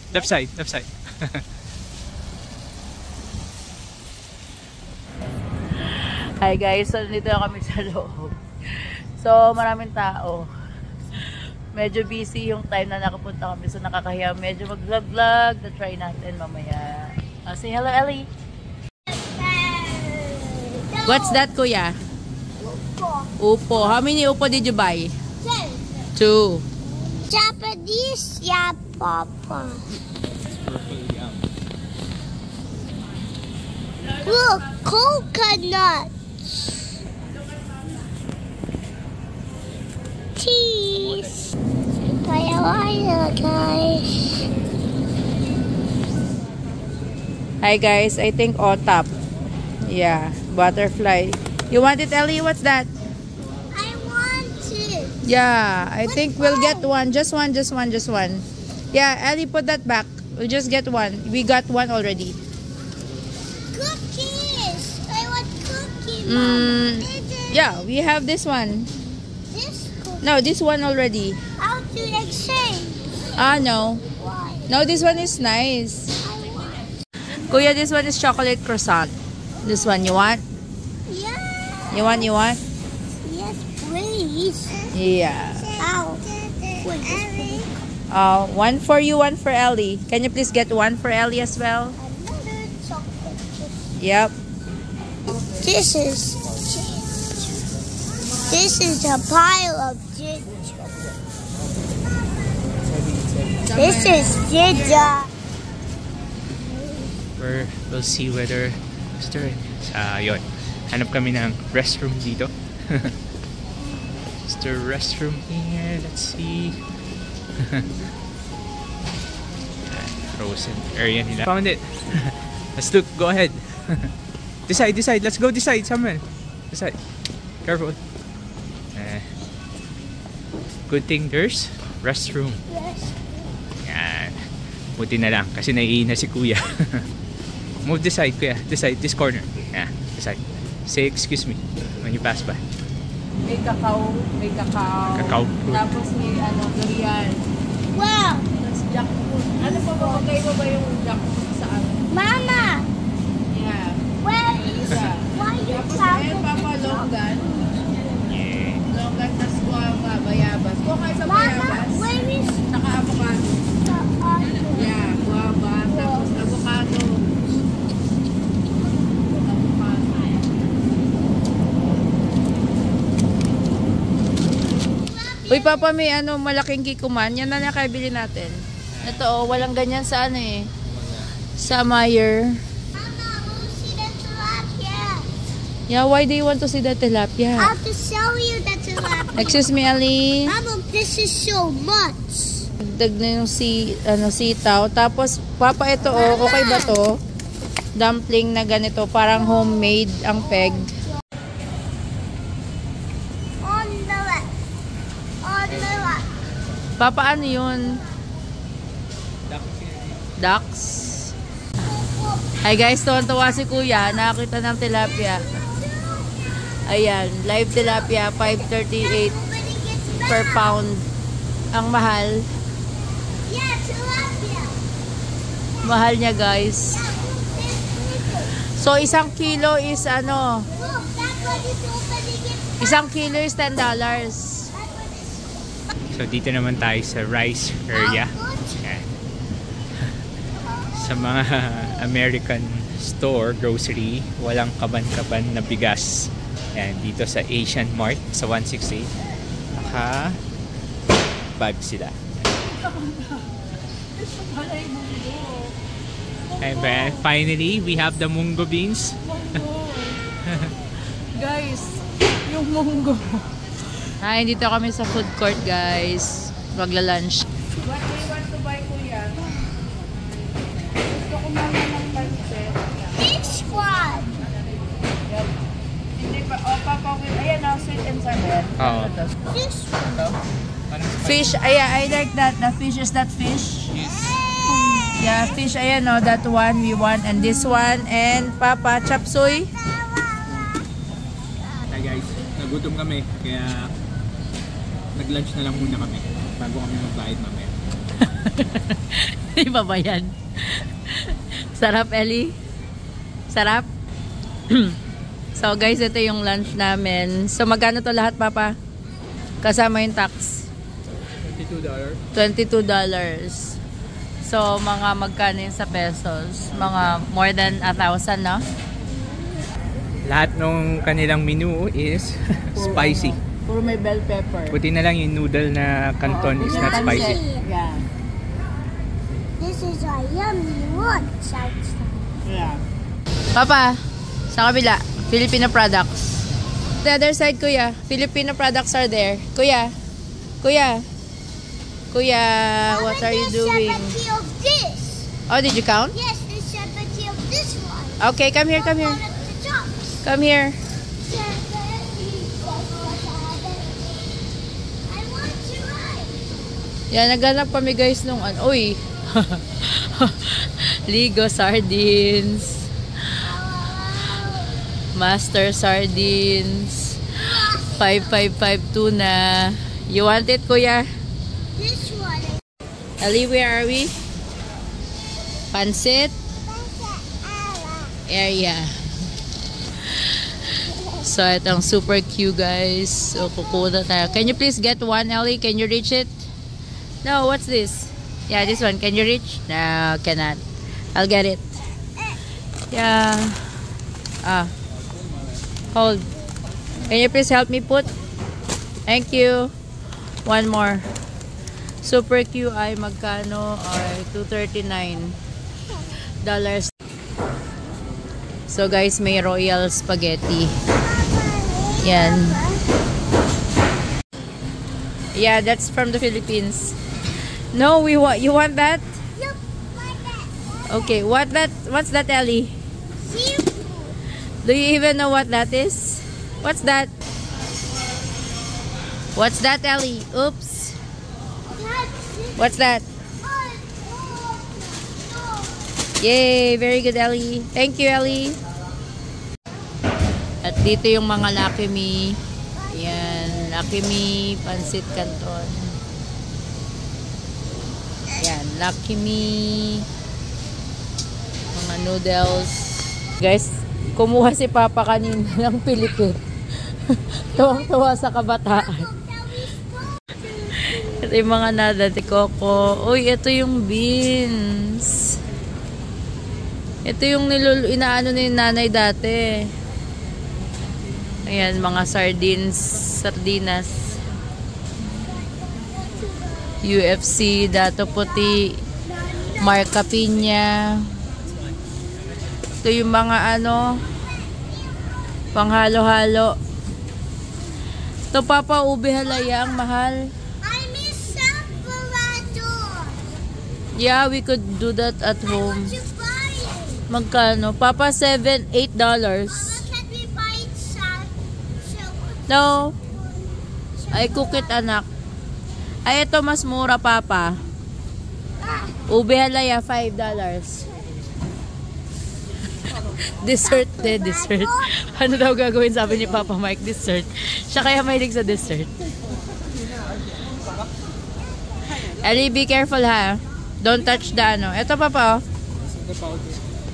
Left side, left side. Hi guys, so nandito na kami sa loob. So maraming tao. Medyo busy yung time na nakapunta kami, so nakakahiya. Medyo mag-vlog-vlog, na-try natin mamaya. Say hello, Ellie. What's that, kuya? Upo. How many upo did you buy? 2. Japanese, yeah, Papa. Look, coconut. Cheese. Guys. Hi guys, I think OTAP. Yeah, butterfly. You want it, Ellie? What's that? I want it. Yeah, I think we'll get one. Just one. Yeah, Ellie, put that back. We'll just get one. We got one already. Cookies. I want cookies, Mom. Yeah, we have this one. This cookie. No, this one already. How to exchange? No. Why? No, this one is nice. I want. Kuya, this one is chocolate croissant. This one, you want? Yeah. You want? Yes, please. Yeah. Ow. Wait, One for you, one for Ellie. Can you please get one for Ellie as well? another chocolate. Yep. This is a pile of ginger. This is ginger. We'll see whether yun. Hanap kami ng restroom dito. Is there a restroom here? Let's see. Frozen area nila. Found it. Let's look. Go ahead. Decide. Let's go decide somewhere. Decide. Careful. Good thing there's restroom. Yes. Yan. Buti na lang kasi naiina si kuya. Move this side, kuya. This side, this corner. Yeah, this side. Say excuse me when you pass by. May cacao. Cacao fruit. Tapos may durian. Wow. Tapos jackfruit. Ano pa ba? Magkaiba ba yung jackfruit sa ano? Mama, Yeah. where is Yeah. why you Tapos travel ayun, Papa, longgan. Yeah. Longgan, tas guava, bayabas. Kuha kayo sa Mama, bayabas. where is Saka avocado. the other? Yeah, guava. Tapos avocado. Uy, Papa, may malaking kikuman. Yan na nakabili natin. Ito, walang ganyan sa sa Meyer. Mama, we'll see the tilapia. Yeah, why do you want to see the tilapia? I have to show you the tilapia. Excuse me, Ali. Mama, this is so much. Dag na yung sitaw. Tapos, Papa, ito okay ba to? Dumpling na ganito, parang homemade ang peg. On the left. On the left. Papa, ano yun? Ducks. Hi guys, tuwan-tuwa si Kuya. Nakakita ng tilapia. Ayan, live tilapia, 5.38 per pound. Ang mahal. Yeah, tilapia. Mahal niya, guys. So, isang kilo is Look, that one is opening it. isang kilo is $10. So dito naman tayo sa rice area. Yan. Sa mga American store, grocery, walang kaban-kaban na bigas. Yan, dito sa Asian Mart, sa 168. Naka-bag sila. And then, finally, we have the mungo beans. Guys, yung munggo. Ay, dito kami sa food court, guys. Magla-lunch. What do you want to buy, Kuya? Gusto ko mama ng pancit. Which one? Yep. Hindi pa, Papa, ayan o, sweet and sour. Oo. This one. Fish, ayan, I like that. The fish, is that fish? Yeah, fish, ayan o, that one we want. And this one, and Papa, chop suey. Hi guys, nagutom kami. Kaya nag-lunch na lang muna kami bago kami magbayad mamaya. Di ba ba yan? Sarap, Ellie? Sarap? So guys, ito yung lunch namin. So magkano to lahat, Papa? Kasama yung tax. $22. So mga magkano yung sa pesos? Mga more than 1,000, no? Lahat ng kanilang menu is spicy. Puro may bell pepper. Buti na lang yung noodle na canton is not spicy. Yeah. This is a yummy one. Yeah. Papa, sa kabila, Filipino products. The other side, Kuya. Filipino products are there. Kuya. Kuya. Kuya, what are you doing? Of this. Oh, did you count? Yes, there's 70 of this one. Okay, come here, come here. One of the tops. Come here. 70. I want to ride. Yan, naghanap kami guys nung ano. Uy. Ligo sardines. Master sardines. 555 tuna. You want it, Kuya? This one. Ali, where are we? Pansit area. So, itong super cute, guys. So, kukuha tayo. Can you please get one, Ellie? Can you reach it? No, what's this? Yeah, this one. Can you reach? No, cannot. I'll get it. Yeah. Hold. Can you please help me put? Thank you. One more. Super Q ay magkano? Ay, $239. So guys, may royal spaghetti. Yan. Yeah, that's from the Philippines. No, you want that? Yep, like that. Okay, what's that, Ellie? Seafood. Do you even know what that is? What's that? What's that, Ellie? Oops. What's that? Yay! Very good, Ellie. Thank you, Ellie. At dito yung mga Lucky Me. Yan. Lucky Me, Pansit Canton. Yan. Lucky Me. Mga noodles. Guys, kumuha si Papa kanina ng pilipit. Tuwang-tuwa sa kabataan. Ito yung mga nadati Coco. Uy, ito yung beans. Ito yung inaano ni nanay dati. Ayan, mga sardinas. UFC, Dato Puti, Marca Piña. Ito yung mga ano, panghalo-halo. Ito, Papa, ube halayang, mahal. Yeah, we could do that at home. Magkano? Papa, $8. Can we buy it? No. I cook it, anak. Ay, ito mas mura, Papa. Ube halaya, $5. Dessert, dessert. Ano daw gagawin, sabi ni Papa Mike? Dessert. Siya kaya mahilig sa dessert. Ellie, be careful, ha? Don't touch the ano. Ito, Papa, oh.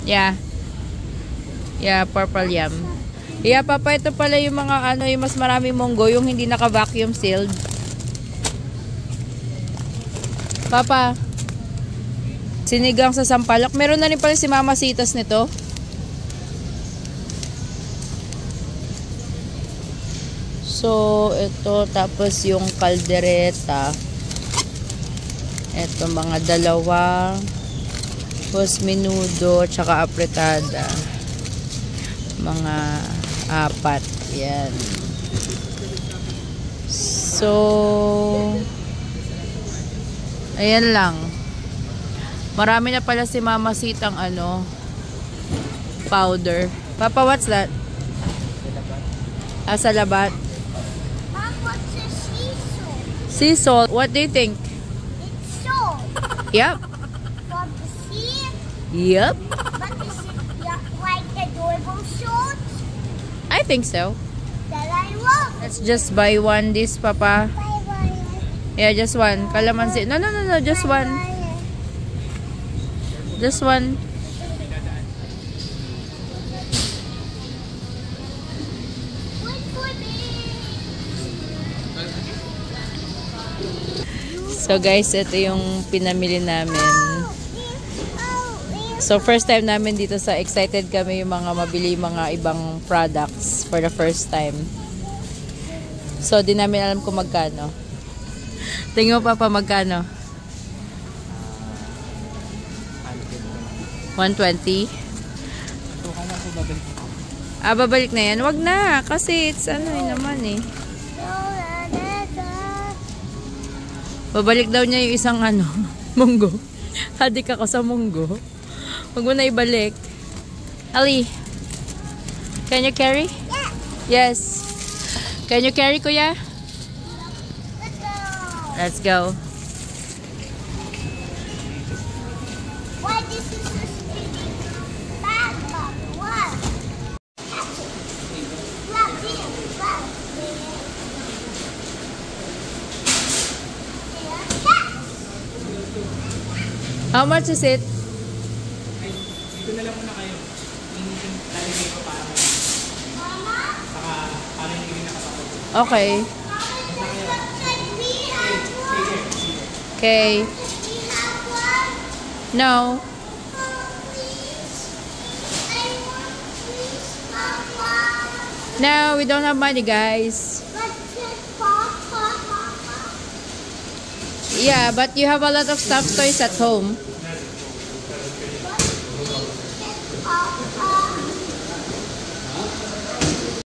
Yeah. Yeah, purple yam. Yeah, Papa, ito pala yung mga ano, yung mas maraming munggo, yung hindi naka-vacuum sealed. Papa, sinigang sa sampalok. Meron na rin pala si Mama Sitas nito. So, ito, tapos yung kaldereta. Ito, mga dalawa. Tapos menudo, tsaka apretada. Mga 4. Yan. So, ayan lang. Marami na pala si Mama Sitang ano, powder. Papa, what's that? Salabat. Mom, what's a sea salt? Sea salt. What do you think? It's salt. Yep. From the sea. Yep. But is it like the adorable salt? I think so. That I love. Let's just buy one this, Papa. Bye bye. Yeah, just one. Calamansi. No, just one. This one. Wait for me. So guys, ito yung pinamili namin. So first time namin dito sa excited kami yung mga mabili mga ibang products for the first time. So di namin alam kung magkano. Tingnan mo Papa magkano? 120? Ah, babalik na yan? Wag na, kasi it's ano naman eh. Babalik daw niya yung isang ano, munggo. Hadik ako sa munggo. Huwag mo na ibalik. Ali, can you carry? Yes. Can you carry, kuya? Let's go. Why this is so spinning? Bad bug. What? Grab this. Grab this. How much is it? Dito na lang muna kayo. Lalagay ko para saka para hindi rin nakapagod. Okay. Okay. No. No, we don't have money, guys. Yeah, but you have a lot of stuffed toys at home.